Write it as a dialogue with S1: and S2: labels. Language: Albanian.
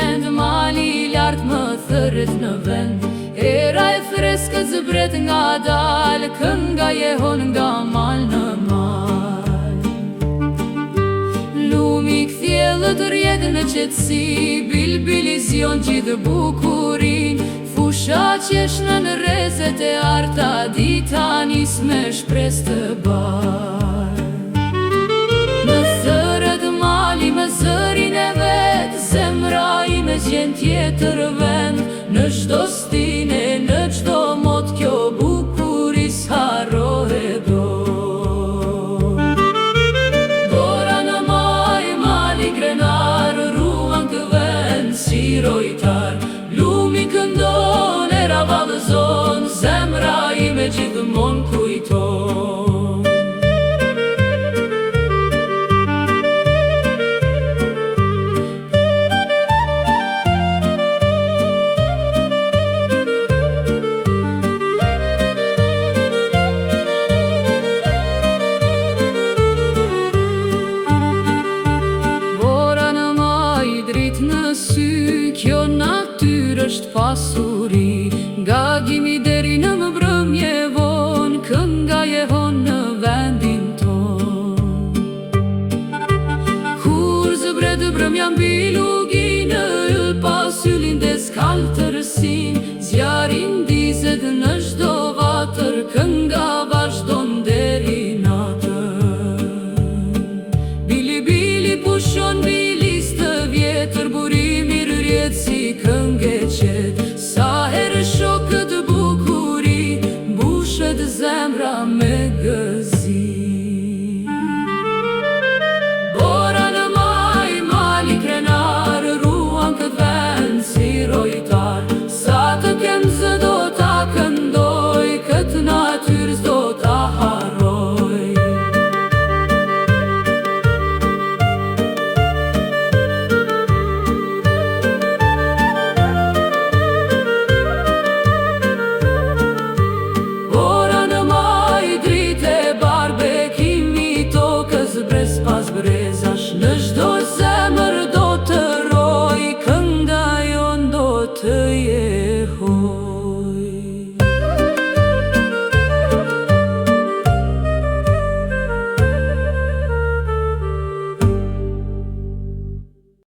S1: qend, mali lart më thërret në vend. Era e freskët zbret nga dal, kënga jehon nga mal në mal. Lumi kthjellët rjedh në qetësi, bilbilizion gjithë bukurin. Fusha qesh në rrezet e arta, dita nis me shpres të bar. Në thërët mali me zërin e vet, zemra ime zgjen tjetër vend. Në çdo stine, në çdo mot, kjo bukuri s'harrohet do. Bora në maj, mali krenar, ruan të vend si rojtar. Lumi këndon, era vallëzon, zemra ime gjithmon kujton. Kjo natyrë është pasuri, gagimi deri në mbrëmje von, kënga jehon në vendin ton. Kur zbret brëmja mbi luginë, pas yllin des kaltërsin, zjarin dizet në çdo vatër, kënga vazhdon deri natën. Bili bili pushon bilis të vjetër, burimi rrjet si këngë.